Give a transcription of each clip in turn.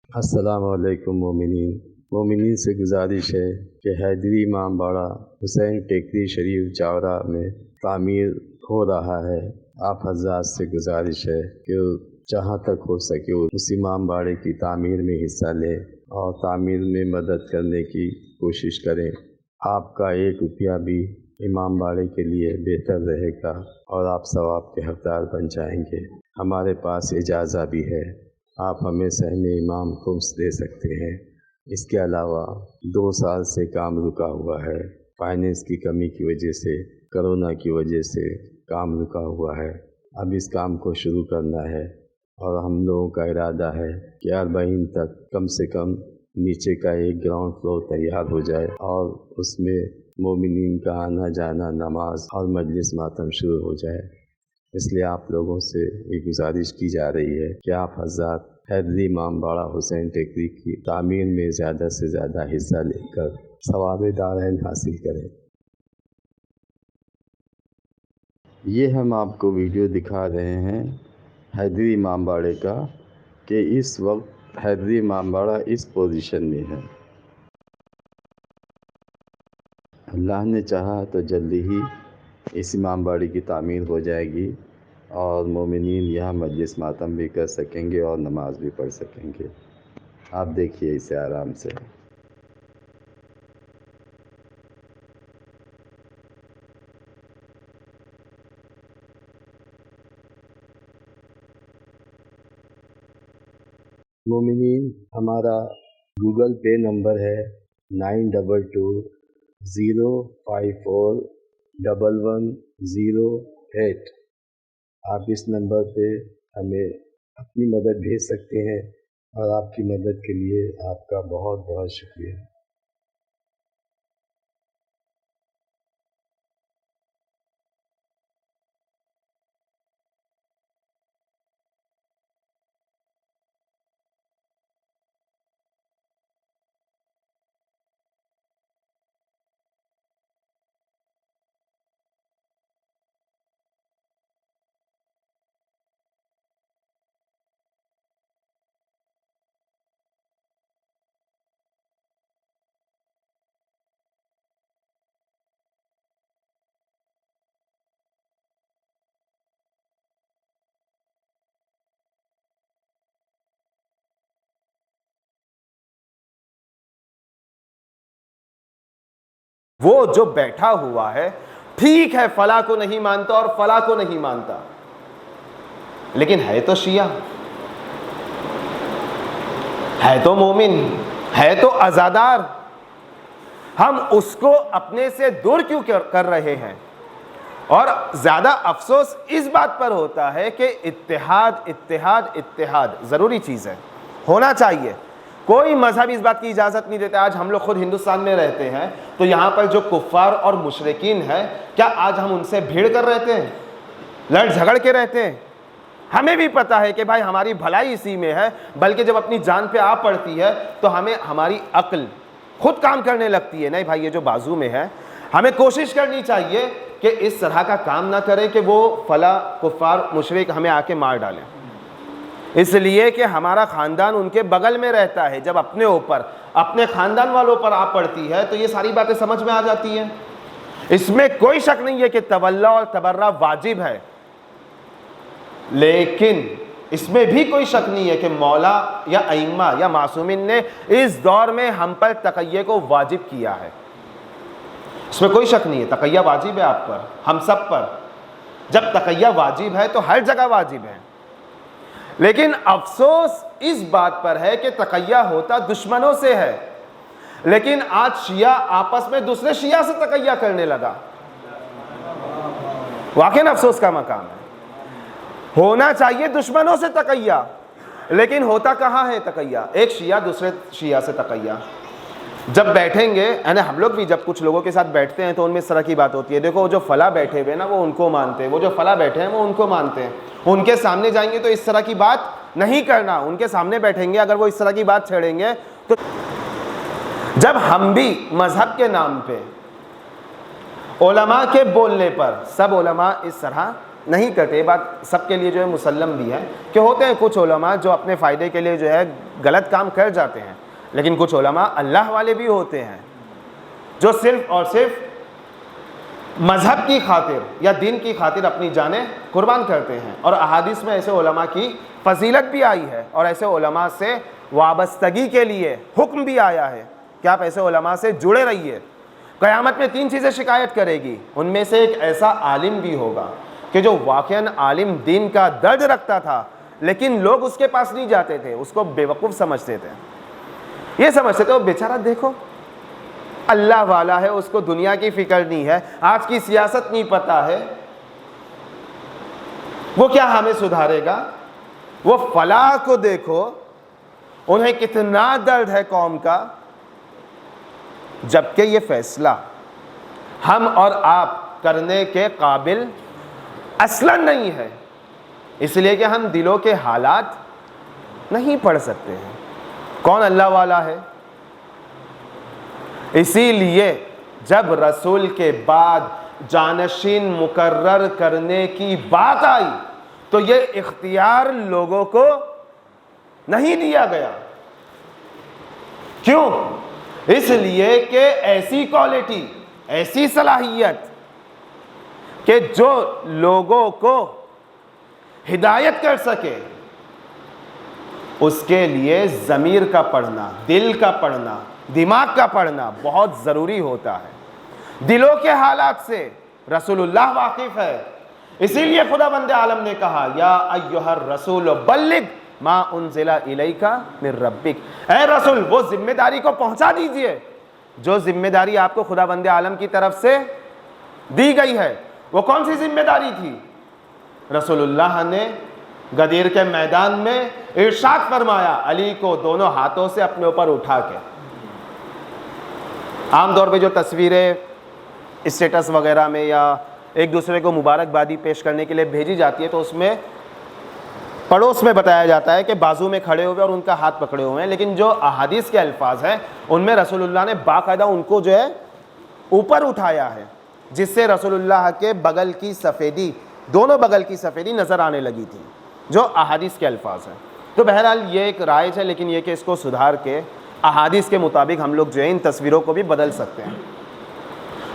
السلام علیکم مومنین سے گزارش ہے کہ حیدری امام باڑہ حسین ٹیکری شریف چاورا میں تعمیر ہو رہا ہے۔ آپ حضرات سے گزارش ہے کہ جہاں تک ہو سکے اس امام باڑے کی تعمیر میں حصہ لیں اور تعمیر میں مدد کرنے کی کوشش کریں۔ آپ کا 1 روپیہ بھی امام باڑے کے لیے بہتر رہے گا اور آپ ثواب کے حقدار بن جائیں گے۔ ہمارے پاس اجازہ بھی ہے، آپ ہمیں سہم امام خمس دے سکتے ہیں۔ اس کے علاوہ 2 سال سے کام رکا ہوا ہے، فائنینس کی کمی کی وجہ سے، کرونا کی وجہ سے کام رکا ہوا ہے۔ اب اس کام کو شروع کرنا ہے اور ہم لوگوں کا ارادہ ہے کہ 40 تک کم سے کم نیچے کا ایک گراؤنڈ فلور تیار ہو جائے اور اس میں مومنین کا آنا جانا، نماز اور مجلس ماتم شروع ہو جائے۔ اس لیے آپ لوگوں سے یہ گزارش کی جا رہی ہے کہ آپ حضرات حیدری امام باڑہ حسین ٹیکری کی تعمیر میں زیادہ سے زیادہ حصہ لے کر ثواب دارین حاصل کریں۔ یہ ہم آپ کو ویڈیو دکھا رہے ہیں حیدری امام باڑے کا کہ اس وقت حیدری امام باڑہ اس پوزیشن میں ہے۔ اللہ نے چاہا تو جلدی ہی اس امام باڑے کی تعمیر ہو جائے گی اور مومنین یہاں مجلس ماتم بھی کر سکیں گے اور نماز بھی پڑھ سکیں گے۔ آپ دیکھیے اسے آرام سے۔ مومنین، ہمارا گوگل پے نمبر ہے 9220541108۔ آپ اس نمبر پہ ہمیں اپنی مدد بھیج سکتے ہیں اور آپ کی مدد کے لیے آپ کا بہت بہت شکریہ۔ وہ جو بیٹھا ہوا ہے، ٹھیک ہے فلاں کو نہیں مانتا اور فلاں کو نہیں مانتا، لیکن ہے تو شیعہ، ہے تو مومن، ہے تو عزادار۔ ہم اس کو اپنے سے دور کیوں کر رہے ہیں؟ اور زیادہ افسوس اس بات پر ہوتا ہے کہ اتحاد اتحاد اتحاد ضروری چیز ہے، ہونا چاہیے۔ کوئی مذہب اس بات کی اجازت نہیں دیتا۔ آج ہم لوگ خود ہندوستان میں رہتے ہیں تو یہاں پر جو کفار اور مشرکین ہیں، کیا آج ہم ان سے بھیڑ کر رہتے ہیں، لڑ جھگڑ کے رہتے ہیں؟ ہمیں بھی پتا ہے کہ بھائی ہماری بھلائی اسی میں ہے، بلکہ جب اپنی جان پہ آ پڑتی ہے تو ہمیں ہماری عقل خود کام کرنے لگتی ہے، نہیں بھائی یہ جو بازو میں ہے، ہمیں کوشش کرنی چاہیے کہ اس طرح کا کام نہ کرے کہ وہ فلاں کفار مشرک ہمیں آ کے مار ڈالیں، اس لیے کہ ہمارا خاندان ان کے بغل میں رہتا ہے۔ جب اپنے اوپر اپنے خاندان والوں پر آ پڑتی ہے تو یہ ساری باتیں سمجھ میں آ جاتی ہیں۔ اس میں کوئی شک نہیں ہے کہ تولا اور تبرہ واجب ہے، لیکن اس میں بھی کوئی شک نہیں ہے کہ مولا یا ائمہ یا معصومین نے اس دور میں ہم پر تقیہ کو واجب کیا ہے۔ اس میں کوئی شک نہیں ہے، تقیہ واجب ہے آپ پر، ہم سب پر۔ جب تقیہ واجب ہے تو ہر جگہ واجب ہے، لیکن افسوس اس بات پر ہے کہ تقیہ ہوتا دشمنوں سے ہے، لیکن آج شیعہ آپس میں دوسرے شیعہ سے تقیہ کرنے لگا۔ واقعی افسوس کا مقام ہے۔ ہونا چاہیے دشمنوں سے تقیہ، لیکن ہوتا کہاں ہے تقیہ؟ ایک شیعہ دوسرے شیعہ سے تقیہ۔ جب بیٹھیں گے، یعنی ہم لوگ بھی جب کچھ لوگوں کے ساتھ بیٹھتے ہیں تو ان میں اس طرح کی بات ہوتی ہے، دیکھو وہ جو فلاں بیٹھے ہوئے نا وہ ان کو مانتے ہیں، وہ جو فلاں بیٹھے ہیں وہ ان کو مانتے ہیں۔ ان کے سامنے جائیں گے تو اس طرح کی بات نہیں کرنا، ان کے سامنے بیٹھیں گے اگر وہ اس طرح کی بات چھیڑیں گے تو جب ہم بھی مذہب کے نام پہ علماء کے بولنے پر، سب علماء اس طرح نہیں کرتے. یہ بات سب کے لیے جو ہے مسلم بھی ہے کہ ہوتے ہیں کچھ علماء جو اپنے فائدے کے لیے جو ہے غلط کام کر جاتے ہیں, لیکن کچھ علماء اللہ والے بھی ہوتے ہیں جو صرف اور صرف مذہب کی خاطر یا دین کی خاطر اپنی جانیں قربان کرتے ہیں. اور احادیث میں ایسے علماء کی فضیلت بھی آئی ہے اور ایسے علماء سے وابستگی کے لیے حکم بھی آیا ہے کہ آپ ایسے علماء سے جڑے رہیے. قیامت میں 3 چیزیں شکایت کرے گی, ان میں سے ایک ایسا عالم بھی ہوگا کہ جو واقعاً عالم دین کا درد رکھتا تھا لیکن لوگ اس کے پاس نہیں جاتے تھے, اس کو بیوقوف سمجھتے تھے. یہ سمجھتے تھے وہ بیچارہ دیکھو اللہ والا ہے, اس کو دنیا کی فکر نہیں ہے, آج کی سیاست نہیں پتہ ہے, وہ کیا ہمیں سدھارے گا. وہ فلاح کو دیکھو, انہیں کتنا درد ہے قوم کا, جبکہ یہ فیصلہ ہم اور آپ کرنے کے قابل اصلاً نہیں ہے, اس لیے کہ ہم دلوں کے حالات نہیں پڑھ سکتے ہیں. کون اللہ والا ہے؟ اسی لیے جب رسول کے بعد جانشین مقرر کرنے کی بات آئی تو یہ اختیار لوگوں کو نہیں دیا گیا. کیوں؟ اس لیے کہ ایسی کوالٹی, ایسی صلاحیت کہ جو لوگوں کو ہدایت کر سکے, اس کے لیے ضمیر کا پڑھنا, دل کا پڑھنا, دماغ کا پڑھنا بہت ضروری ہوتا ہے. دلوں کے حالات سے رسول اللہ واقف ہے. اسی لیے خدا بند عالم نے کہا یا ایھا الرسول بلغ ما انزل الیک من ربک, اے رسول وہ ذمہ داری کو پہنچا دیجئے جو ذمہ داری آپ کو خدا بند عالم کی طرف سے دی گئی ہے. وہ کون سی ذمہ داری تھی؟ رسول اللہ نے غدیر کے میدان میں ارشاد فرمایا علی کو دونوں ہاتھوں سے اپنے اوپر اٹھا کے. عام طور پہ جو تصویریں اسٹیٹس وغیرہ میں یا ایک دوسرے کو مبارکبادی پیش کرنے کے لیے بھیجی جاتی ہے تو اس میں پڑوس میں بتایا جاتا ہے کہ بازو میں کھڑے ہوئے اور ان کا ہاتھ پکڑے ہوئے ہیں, لیکن جو احادیث کے الفاظ ہیں ان میں رسول اللہ نے باقاعدہ ان کو جو ہے اوپر اٹھایا ہے, جس سے رسول اللہ کے بغل کی سفیدی, دونوں بغل کی سفیدی نظر آنے لگی تھی, جو احادیث کے الفاظ ہیں. تو بہرحال یہ ایک رائج ہے, لیکن یہ کہ اس کو سدھار کے احادیث کے مطابق ہم لوگ جو ہے ان تصویروں کو بھی بدل سکتے ہیں.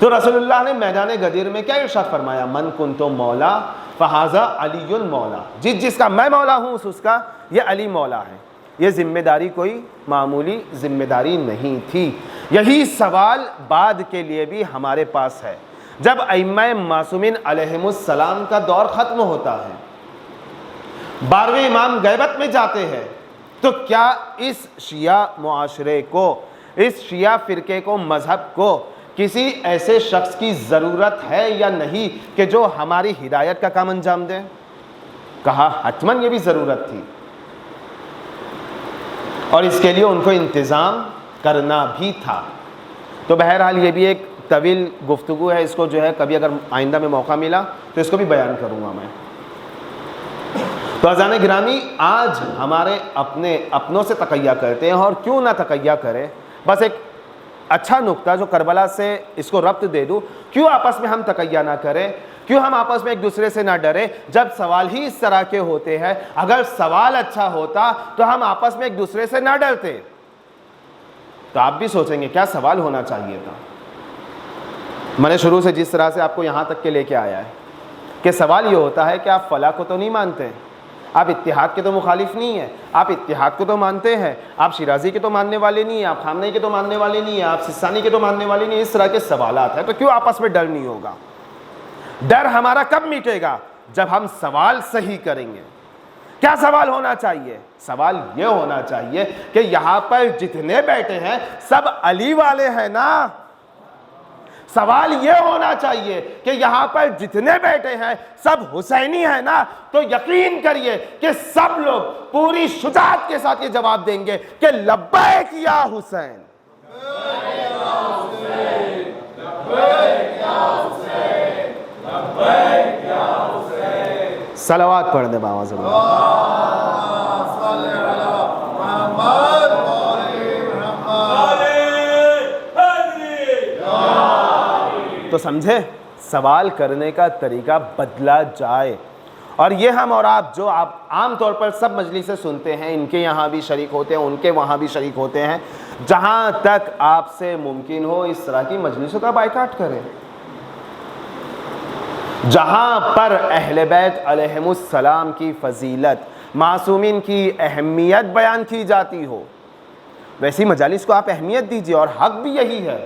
تو رسول اللہ نے میدان غدیر میں کیا ارشاد فرمایا؟ من کنتو مولا فہذا علی مولا, جس کا میں مولا ہوں اس کا یہ علی مولا ہے. یہ ذمہ داری کوئی معمولی ذمہ داری نہیں تھی. یہی سوال بعد کے لیے بھی ہمارے پاس ہے. جب ائمہ معصومین علیہم السلام کا دور ختم ہوتا ہے, 12ویں امام غیبت میں جاتے ہیں, تو کیا اس شیعہ معاشرے کو, اس شیعہ فرقے کو, مذہب کو کسی ایسے شخص کی ضرورت ہے یا نہیں کہ جو ہماری ہدایت کا کام انجام دے؟ کہا حتماً یہ بھی ضرورت تھی, اور اس کے لیے ان کو انتظام کرنا بھی تھا. تو بہرحال یہ بھی ایک طویل گفتگو ہے, اس کو جو ہے کبھی اگر آئندہ میں موقع ملا تو اس کو بھی بیان کروں گا میں. تو عزیزان گرامی, آج ہمارے اپنوں سے تقیہ کرتے ہیں, اور کیوں نہ تقیہ کریں. بس ایک اچھا نقطہ جو کربلا سے اس کو ربط دے دوں, کیوں آپس میں ہم تقیہ نہ کریں, کیوں ہم آپس میں ایک دوسرے سے نہ ڈریں جب سوال ہی اس طرح کے ہوتے ہیں. اگر سوال اچھا ہوتا تو ہم آپس میں ایک دوسرے سے نہ ڈرتے. تو آپ بھی سوچیں گے کیا سوال ہونا چاہیے تھا. میں نے شروع سے جس طرح سے آپ کو یہاں تک کے لے کے آیا ہے کہ سوال یہ ہوتا ہے کہ آپ فلاح کو تو نہیں مانتے, آپ اتحاد کے تو مخالف نہیں ہیں, آپ اتحاد کو تو مانتے ہیں, آپ شیرازی کے تو ماننے والے نہیں ہیں, آپ خامنئی کے تو ماننے والے نہیں ہیں, آپ سستانی کے تو ماننے والے نہیں ہیں. اس طرح کے سوالات ہیں. تو کیوں آپس میں ڈر نہیں ہوگا؟ ڈر ہمارا کب مٹے گا؟ جب ہم سوال صحیح کریں گے. کیا سوال ہونا چاہیے؟ سوال یہ ہونا چاہیے کہ یہاں پر جتنے بیٹھے ہیں سب علی والے ہیں نا. سوال یہ ہونا چاہیے کہ یہاں پر جتنے بیٹھے ہیں سب حسینی ہیں نا. تو یقین کریے کہ سب لوگ پوری شجاعت کے ساتھ یہ جواب دیں گے کہ لبیک یا حسین. صلوات پڑھ دے بابا ضرور. تو سمجھے سوال کرنے کا طریقہ بدلا جائے. اور یہ ہم اور آپ جو آپ عام طور پر سب مجلسیں سنتے ہیں، ان کے یہاں بھی شریک ہوتے ہیں، ان کے وہاں بھی شریک ہوتے ہیں، جہاں تک آپ سے ممکن ہو اس طرح کی مجلسوں کا بائیکاٹ کریں. جہاں پر اہل بیت علیہم السلام کی فضیلت، معصومین کی اہمیت بیان کی جاتی ہو، ویسی مجالس کو آپ اہمیت دیجیے، اور حق بھی یہی ہے.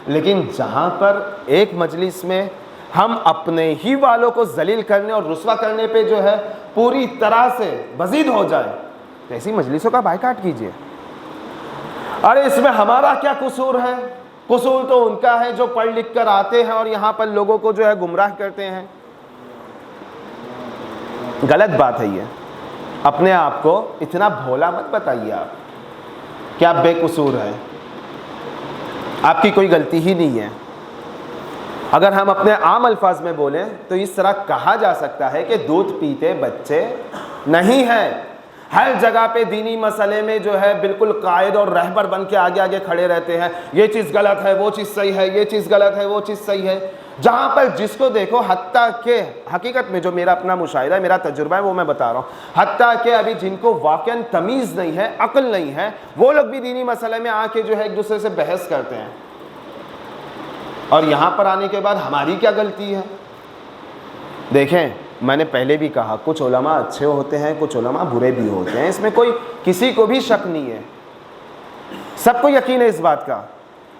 لیکن جہاں پر ایک مجلس میں ہم اپنے ہی والوں کو ذلیل کرنے اور رسوا کرنے پہ جو ہے پوری طرح سے بزید ہو جائے، تو ایسی مجلسوں کا بائیکاٹ کیجیے. ارے اس میں ہمارا کیا قصور ہے؟ قصور تو ان کا ہے جو پڑھ لکھ کر آتے ہیں اور یہاں پر لوگوں کو جو ہے گمراہ کرتے ہیں. غلط بات ہے یہ. اپنے آپ کو اتنا بھولا مت بتائیے آپ کہ آپ بے قصور ہیں، آپ کی کوئی غلطی ہی نہیں ہے. اگر ہم اپنے عام الفاظ میں بولیں تو اس طرح کہا جا سکتا ہے کہ دودھ پیتے بچے نہیں ہیں. ہر جگہ پہ دینی مسئلے میں جو ہے بالکل قائد اور رہبر بن کے آگے آگے کھڑے رہتے ہیں، یہ چیز غلط ہے، وہ چیز صحیح ہے، یہ چیز غلط ہے، وہ چیز صحیح ہے. جہاں پر جس کو دیکھو، حتیٰ کہ حقیقت میں جو میرا اپنا مشاہدہ ہے، میرا تجربہ ہے، وہ میں بتا رہا ہوں، حتیٰ کہ ابھی جن کو واقعاً تمیز نہیں ہے، عقل نہیں ہے، وہ لوگ بھی دینی مسئلے میں آ کے جو ہے ایک دوسرے سے بحث کرتے ہیں. اور یہاں پر آنے کے بعد ہماری کیا غلطی ہے؟ دیکھیں، میں نے پہلے بھی کہا، کچھ علماء اچھے ہوتے ہیں، کچھ علماء برے بھی ہوتے ہیں، اس میں کوئی کسی کو بھی شک نہیں ہے، سب کو یقین ہے اس بات کا.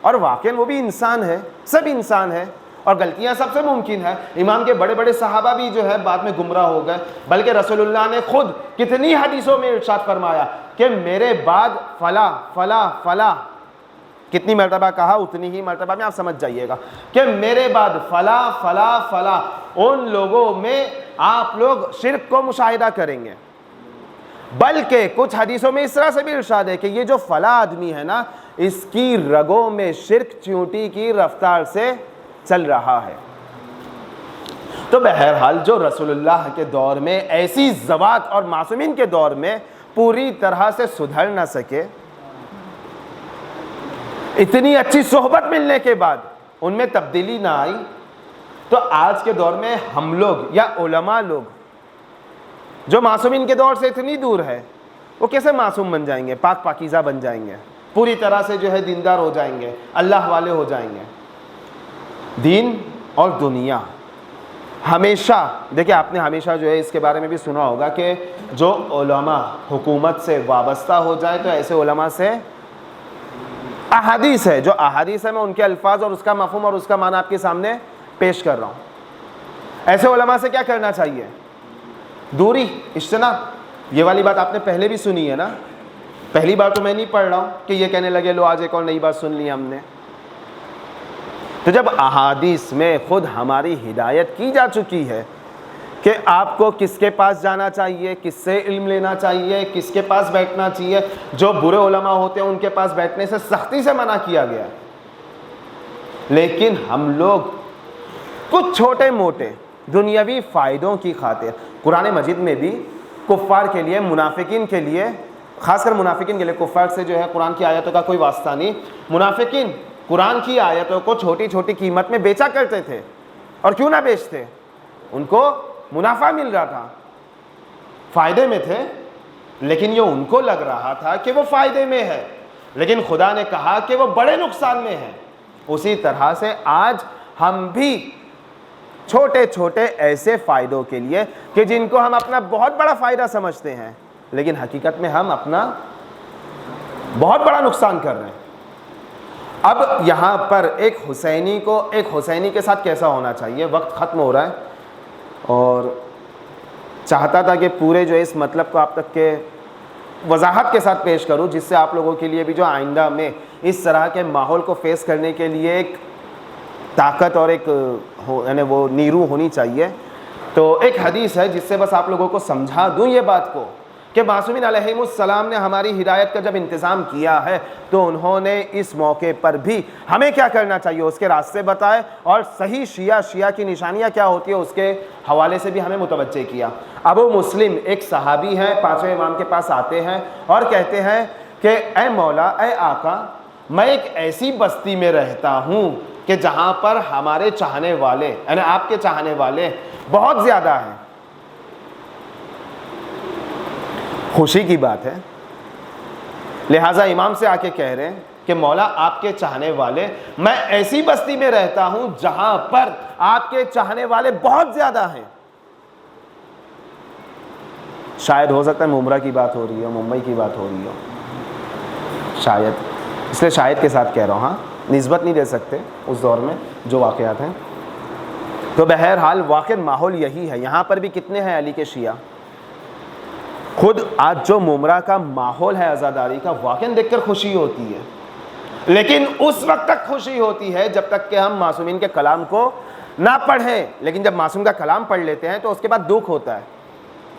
اور واقعاً وہ بھی انسان ہے، سب انسان ہے، اور غلطیاں سب سے ممکن ہے. امام کے بڑے بڑے صحابہ بھی جو ہے بعد میں گمراہ ہو گئے، بلکہ رسول اللہ نے خود کتنی حدیثوں میں ارشاد فرمایا کہ میرے بعد فلاں فلاں فلاں، کتنی مرتبہ کہا اتنی ہی مرتبہ میں آپ سمجھ جائیے گا کہ میرے بعد فلاں فلاں فلاں، ان لوگوں میں آپ لوگ شرک کو مشاہدہ کریں گے. بلکہ کچھ حدیثوں میں اس طرح سے بھی ارشاد ہے کہ یہ جو فلاں آدمی ہے نا، اس کی رگوں میں شرک چیونٹی کی رفتار سے چل رہا ہے. تو بہرحال جو رسول اللہ کے دور میں ایسی ذوات اور معصومین کے دور میں پوری طرح سے سدھر نہ سکے، اتنی اچھی صحبت ملنے کے بعد ان میں تبدیلی نہ آئی، تو آج کے دور میں ہم لوگ یا علماء لوگ جو معصومین کے دور سے اتنی دور ہے، وہ کیسے معصوم بن جائیں گے، پاک پاکیزہ بن جائیں گے، پوری طرح سے جو ہے دیندار ہو جائیں گے، اللہ والے ہو جائیں گے. دین اور دنیا ہمیشہ، دیکھیں آپ نے ہمیشہ جو ہے اس کے بارے میں بھی سنا ہوگا کہ جو علماء حکومت سے وابستہ ہو جائے تو ایسے علماء سے احادیث ہے، جو احادیث ہے میں ان کے الفاظ اور اس کا مفہوم اور اس کا معنی آپ کے سامنے پیش کر رہا ہوں. ایسے علماء سے کیا کرنا چاہیے؟ دوری، اجتناب. یہ والی بات آپ نے پہلے بھی سنی ہے نا، پہلی بار تو میں نہیں پڑھ رہا ہوں کہ یہ کہنے لگے لو آج ایک اور نئی بات سن لی ہم نے. تو جب احادیث میں خود ہماری ہدایت کی جا چکی ہے کہ آپ کو کس کے پاس جانا چاہیے، کس سے علم لینا چاہیے، کس کے پاس بیٹھنا چاہیے، جو برے علماء ہوتے ہیں ان کے پاس بیٹھنے سے سختی سے منع کیا گیا ہے، لیکن ہم لوگ کچھ چھوٹے موٹے دنیاوی فائدوں کی خاطر، قرآن مجید میں بھی کفار کے لیے، منافقین کے لیے، خاص کر منافقین کے لیے، کفار سے جو ہے قرآن کی آیتوں کا کوئی واسطہ نہیں، منافقین قرآن کی آیتوں کو چھوٹی چھوٹی قیمت میں بیچا کرتے تھے. اور کیوں نہ بیچتے؟ ان کو منافع مل رہا تھا، فائدے میں تھے، لیکن یہ ان کو لگ رہا تھا کہ وہ فائدے میں ہے، لیکن خدا نے کہا کہ وہ بڑے نقصان میں ہے. اسی طرح سے آج ہم بھی چھوٹے چھوٹے ایسے فائدوں کے لیے کہ جن کو ہم اپنا بہت بڑا فائدہ سمجھتے ہیں، لیکن حقیقت میں ہم اپنا بہت بڑا نقصان کر رہے ہیں. اب یہاں پر ایک حسینی کے ساتھ کیسا ہونا چاہیے؟ وقت ختم ہو رہا ہے اور چاہتا تھا کہ پورے جو اس مطلب کو آپ تک کے وضاحت کے ساتھ پیش کروں، جس سے آپ لوگوں کے لیے بھی جو آئندہ میں اس طرح کے ماحول کو فیس کرنے کے لیے ایک طاقت اور ایک یعنی وہ نیرو ہونی چاہیے. تو ایک حدیث ہے جس سے بس آپ لوگوں کو سمجھا دوں یہ بات کو کہ معصومین علیہم السلام نے ہماری ہدایت کا جب انتظام کیا ہے تو انہوں نے اس موقع پر بھی ہمیں کیا کرنا چاہیے اس کے راستے بتائے، اور صحیح شیعہ کی نشانیاں کیا ہوتی ہیں اس کے حوالے سے بھی ہمیں متوجہ کیا. ابو مسلم ایک صحابی ہیں، پانچویں امام کے پاس آتے ہیں اور کہتے ہیں کہ اے مولا، اے آقا، میں ایک ایسی بستی میں رہتا ہوں کہ جہاں پر ہمارے چاہنے والے یعنی آپ کے چاہنے والے بہت زیادہ ہیں. خوشی کی بات ہے. لہٰذا امام سے آ کے کہہ رہے ہیں کہ مولا آپ کے چاہنے والے، میں ایسی بستی میں رہتا ہوں جہاں پر آپ کے چاہنے والے بہت زیادہ ہیں. شاید ہو سکتا ہے ممبرا کی بات ہو رہی ہو، ممبئی کی بات ہو رہی ہو، شاید، اس لیے شاید کے ساتھ کہہ رہا ہوں. ہاں نسبت نہیں دے سکتے اس دور میں جو واقعات ہیں. تو بہرحال واقع ماحول یہی ہے. یہاں پر بھی کتنے ہیں علی کے شیعہ. خود آج جو ممبرا کا ماحول ہے عزاداری کا، واقعاً دیکھ کر خوشی ہوتی ہے، لیکن اس وقت تک خوشی ہوتی ہے جب تک کہ ہم معصومین کے کلام کو نہ پڑھیں. لیکن جب معصوم کا کلام پڑھ لیتے ہیں تو اس کے بعد دکھ ہوتا ہے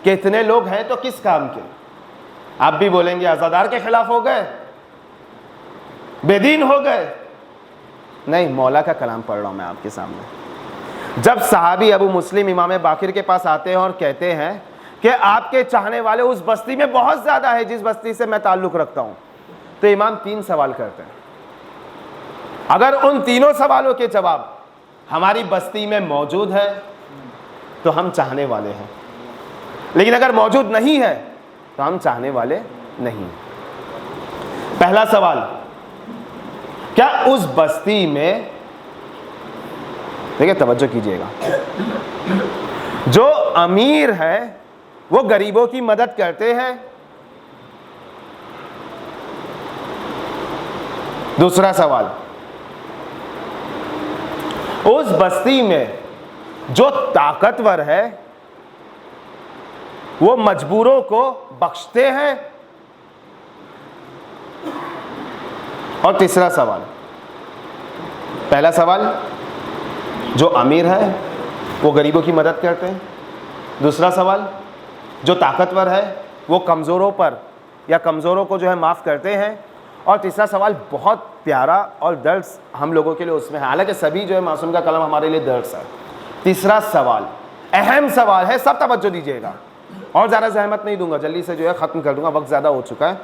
کہ اتنے لوگ ہیں تو کس کام کے. آپ بھی بولیں گے عزادار کے خلاف ہو گئے، بے دین ہو گئے. نہیں، مولا کا کلام پڑھ رہا ہوں میں آپ کے سامنے. جب صحابی ابو مسلم امام باقر کے پاس آتے ہیں اور کہتے ہیں کہ آپ کے چاہنے والے اس بستی میں بہت زیادہ ہے جس بستی سے میں تعلق رکھتا ہوں، تو امام 3 سوال کرتے ہیں. اگر ان تینوں سوالوں کے جواب ہماری بستی میں موجود ہے تو ہم چاہنے والے ہیں، لیکن اگر موجود نہیں ہے تو ہم چاہنے والے نہیں. پہلا سوال، کیا اس بستی میں، دیکھیں توجہ کیجئے گا، جو امیر ہے وہ غریبوں کی مدد کرتے ہیں؟ دوسرا سوال، اس بستی میں جو طاقتور ہے وہ مجبوروں کو بخشتے ہیں؟ اور تیسرا سوال، پہلا سوال جو امیر ہے وہ غریبوں کی مدد کرتے ہیں. دوسرا سوال، جو طاقتور ہے وہ کمزوروں پر یا کمزوروں کو جو ہے معاف کرتے ہیں. اور تیسرا سوال بہت پیارا اور درس ہم لوگوں کے لیے اس میں ہے، حالانکہ سبھی جو ہے معصوم کا کلام ہمارے لیے درس ہے. تیسرا سوال اہم سوال ہے، سب توجہ دیجیے گا اور زیادہ زحمت نہیں دوں گا، جلدی سے جو ہے ختم کر دوں گا، وقت زیادہ ہو چکا ہے.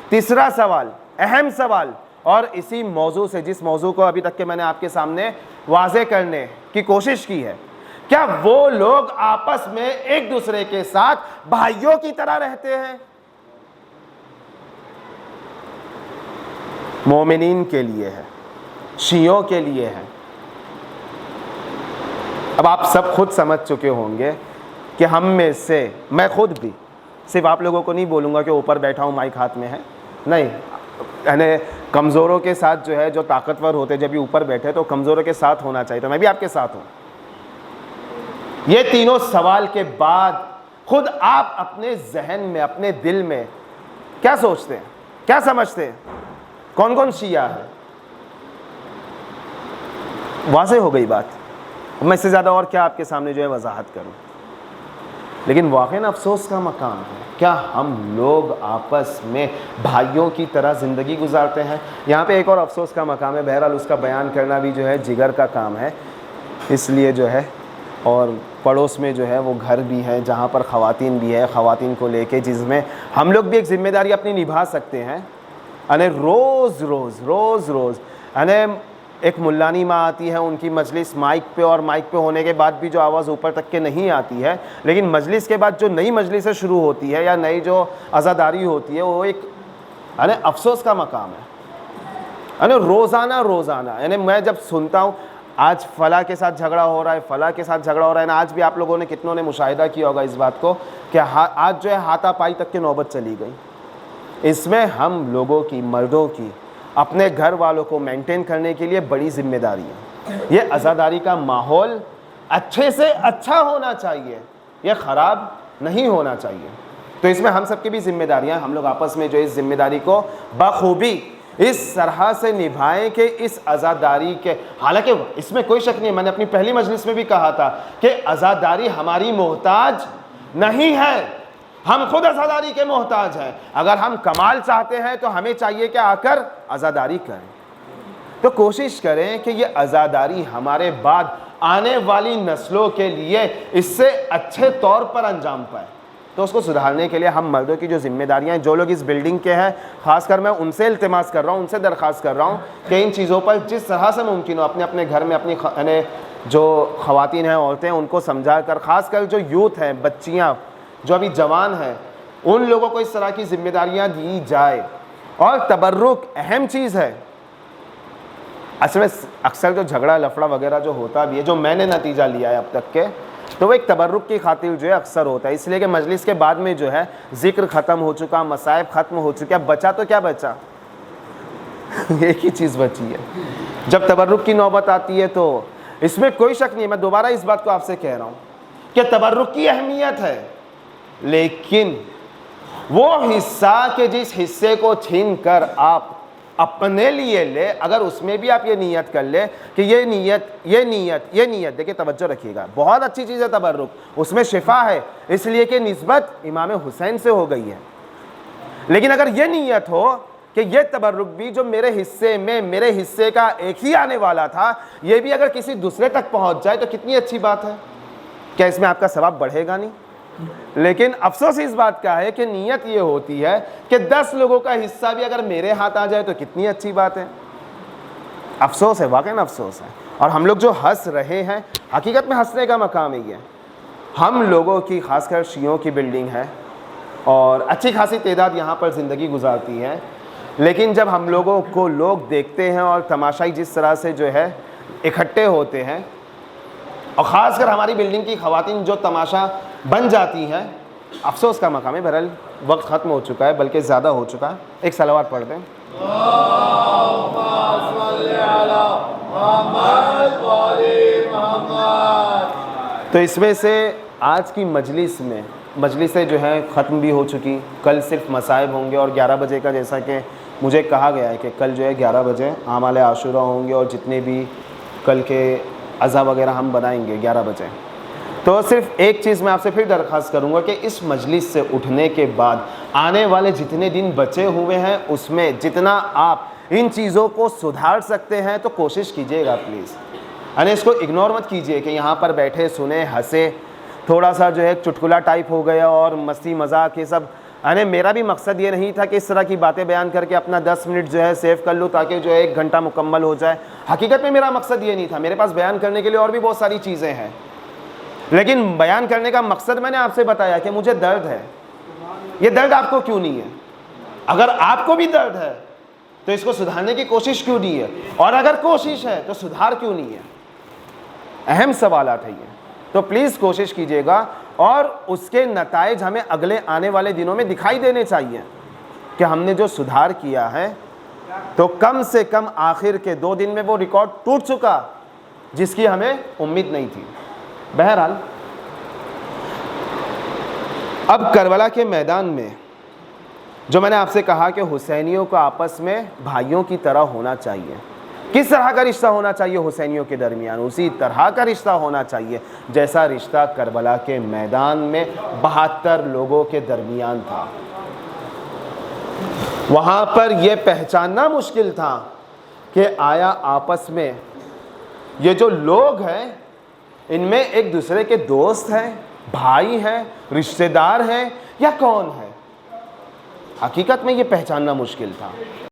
تیسرا سوال اہم سوال، اور اسی موضوع سے، جس موضوع کو ابھی تک کہ میں نے آپ کے سامنے واضح کرنے کی کوشش کی ہے، کیا وہ لوگ آپس میں ایک دوسرے کے ساتھ بھائیوں کی طرح رہتے ہیں؟ مومنین کے لیے ہے، شیعوں کے لیے ہے. اب آپ سب خود سمجھ چکے ہوں گے کہ ہم میں سے، میں خود بھی، صرف آپ لوگوں کو نہیں بولوں گا کہ اوپر بیٹھا ہوں مائک ہاتھ میں ہے، نہیں، یعنی کمزوروں کے ساتھ جو ہے، جو طاقتور ہوتے جب بھی اوپر بیٹھے تو کمزوروں کے ساتھ ہونا چاہیے، تو میں بھی آپ کے ساتھ ہوں. یہ تینوں سوال کے بعد خود آپ اپنے ذہن میں، اپنے دل میں کیا سوچتے ہیں، کیا سمجھتے ہیں، کون کون شیعہ ہے؟ واضح ہو گئی بات. میں اس سے زیادہ اور کیا آپ کے سامنے جو ہے وضاحت کروں. لیکن واقعاً افسوس کا مقام ہے، کیا ہم لوگ آپس میں بھائیوں کی طرح زندگی گزارتے ہیں؟ یہاں پہ ایک اور افسوس کا مقام ہے، بہرحال اس کا بیان کرنا بھی جو ہے جگر کا کام ہے، اس لیے جو ہے، اور پڑوس میں جو ہے وہ گھر بھی ہے جہاں پر خواتین بھی ہے، خواتین کو لے کے جس میں ہم لوگ بھی ایک ذمہ داری اپنی نبھا سکتے ہیں. یعنی روز روز یعنی ایک ملانی ماں آتی ہے، ان کی مجلس مائک پہ، اور مائک پہ ہونے کے بعد بھی جو آواز اوپر تک کے نہیں آتی ہے، لیکن مجلس کے بعد جو نئی مجلسیں شروع ہوتی ہے یا نئی جو عزاداری ہوتی ہے، وہ ایک یعنی افسوس کا مقام ہے. یعنی روزانہ یعنی میں جب سنتا ہوں آج فلاں کے ساتھ جھگڑا ہو رہا ہے، فلاں کے ساتھ جھگڑا ہو رہا ہے نا، آج بھی آپ لوگوں نے کتنوں نے مشاہدہ کیا ہوگا اس بات کو کہ آج جو ہے ہاتھا پائی تک کی نوبت چلی گئی. اس میں ہم لوگوں کی، مردوں کی، اپنے گھر والوں کو مینٹین کرنے کے لیے بڑی ذمہ داری ہے. یہ عزاداری کا ماحول اچھے سے اچھا ہونا چاہیے، یہ خراب نہیں ہونا چاہیے. تو اس میں ہم سب کی بھی ذمہ داریاں، ہم لوگ آپس میں جو اس ذمہ داری کو بخوبی اس طرح سے نبھائیں کہ اس عزاداری کے، حالانکہ اس میں کوئی شک نہیں، میں نے اپنی پہلی مجلس میں بھی کہا تھا کہ عزاداری ہماری محتاج نہیں ہے، ہم خود عزاداری کے محتاج ہیں. اگر ہم کمال چاہتے ہیں تو ہمیں چاہیے کہ آ کر عزاداری کریں. تو کوشش کریں کہ یہ عزاداری ہمارے بعد آنے والی نسلوں کے لیے اس سے اچھے طور پر انجام پائے. تو اس کو سدھارنے کے لیے ہم مردوں کی جو ذمہ داریاں ہیں، جو لوگ اس بلڈنگ کے ہیں، خاص کر میں ان سے التماس کر رہا ہوں، ان سے درخواست کر رہا ہوں کہ ان چیزوں پر جس طرح سے ممکن ہو اپنے اپنے گھر میں اپنی جو خواتین ہیں، عورتیں، ان کو سمجھا کر، خاص کر جو یوتھ ہیں، بچیاں جو ابھی جوان ہیں، ان لوگوں کو اس طرح کی ذمہ داریاں دی جائے۔ اور تبرک اہم چیز ہے۔ اصل میں اکثر جو جھگڑا لفڑا وغیرہ جو ہوتا بھی ہے، جو میں نے نتیجہ لیا ہے اب تک کے، تو وہ ایک تبرک کی خاطر جو ہے اکثر ہوتا ہے، اس لیے کہ مجلس کے بعد میں جو ہے ذکر ختم ہو چکا، مصائب ختم ہو چکا، بچا تو کیا بچا؟ ایک ہی چیز بچی ہے۔ جب تبرک کی نوبت آتی ہے تو اس میں کوئی شک نہیں ہے، میں دوبارہ اس بات کو آپ سے کہہ رہا ہوں کہ تبرک کی اہمیت ہے، لیکن وہ حصہ کہ جس حصے کو چھین کر آپ اپنے لیے لے، اگر اس میں بھی آپ یہ نیت کر لے کہ یہ نیت دیکھیں، توجہ رکھیے گا، بہت اچھی چیز ہے تبرک، اس میں شفا ہے، اس لیے کہ نسبت امام حسین سے ہو گئی ہے۔ لیکن اگر یہ نیت ہو کہ یہ تبرک بھی جو میرے حصے کا ایک ہی آنے والا تھا، یہ بھی اگر کسی دوسرے تک پہنچ جائے تو کتنی اچھی بات ہے، کیا اس میں آپ کا ثواب بڑھے گا؟ نہیں۔ لیکن افسوس اس بات کا ہے کہ نیت یہ ہوتی ہے کہ 10 لوگوں کا حصہ بھی اگر میرے ہاتھ آ جائے تو کتنی اچھی بات ہے۔ افسوس ہے، واقعی افسوس ہے۔ اور ہم لوگ جو ہنس رہے ہیں، حقیقت میں ہنسنے کا مقام ہی ہے۔ ہم لوگوں کی، خاص کر شیعوں کی بلڈنگ ہے اور اچھی خاصی تعداد یہاں پر زندگی گزارتی ہے، لیکن جب ہم لوگوں کو لوگ دیکھتے ہیں اور تماشائی جس طرح سے جو ہے اکٹھے ہوتے ہیں، اور خاص کر ہماری بلڈنگ کی خواتین جو تماشا بن جاتی ہیں، افسوس کا مقام ہے۔ بہرحال وقت ختم ہو چکا ہے، بلکہ زیادہ ہو چکا ہے۔ ایک صلوات پڑھ دیں۔ تو اس میں سے آج کی مجلسیں جو ہیں ختم بھی ہو چکی، کل صرف مصائب ہوں گے، اور 11 بجے کا جیسا کہ مجھے کہا گیا ہے کہ کل جو ہے 11 بجے اعمال عاشورہ ہوں گے، اور جتنے بھی کل کے عزا وغیرہ ہم بنائیں گے 11 بجے۔ تو صرف ایک چیز میں آپ سے پھر درخواست کروں گا کہ اس مجلس سے اٹھنے کے بعد آنے والے جتنے دن بچے ہوئے ہیں، اس میں جتنا آپ ان چیزوں کو سدھار سکتے ہیں تو کوشش کیجیے گا پلیز۔ یعنی اس کو اگنور مت کیجیے کہ یہاں پر بیٹھے سنے ہنسے، تھوڑا سا جو ہے چٹکلا ٹائپ ہو گیا اور مستی مذاق یہ سب۔ یعنی میرا بھی مقصد یہ نہیں تھا کہ اس طرح کی باتیں بیان کر کے اپنا 10 منٹ جو ہے سیو کر لوں تاکہ جو ہے 1 گھنٹہ مکمل ہو جائے۔ حقیقت میں میرا مقصد یہ نہیں تھا، میرے پاس بیان کرنے کے لیے اور بھی بہت ساری چیزیں ہیں، لیکن بیان کرنے کا مقصد میں نے آپ سے بتایا کہ مجھے درد ہے۔ یہ درد آپ کو کیوں نہیں ہے؟ اگر آپ کو بھی درد ہے تو اس کو سدھارنے کی کوشش کیوں نہیں ہے؟ اور اگر کوشش ہے تو سدھار کیوں نہیں ہے؟ اہم سوالات ہیں یہ۔ تو پلیز کوشش کیجیے گا، اور اس کے نتائج ہمیں اگلے آنے والے دنوں میں دکھائی دینے چاہیے کہ ہم نے جو سدھار کیا ہے، تو کم سے کم آخر کے 2 دن میں وہ ریکارڈ ٹوٹ چکا جس کی ہمیں امید نہیں تھی۔ بہرحال اب کربلا کے میدان میں جو میں نے آپ سے کہا کہ حسینیوں کو آپس میں بھائیوں کی طرح ہونا چاہیے، کس طرح کا رشتہ ہونا چاہیے حسینیوں کے درمیان؟ اسی طرح کا رشتہ ہونا چاہیے جیسا رشتہ کربلا کے میدان میں 72 لوگوں کے درمیان تھا۔ وہاں پر یہ پہچاننا مشکل تھا کہ آیا آپس میں یہ جو لوگ ہیں ان میں ایک دوسرے کے دوست ہیں، بھائی ہیں، رشتہ دار ہیں، یا کون ہے؟ حقیقت میں یہ پہچاننا مشکل تھا۔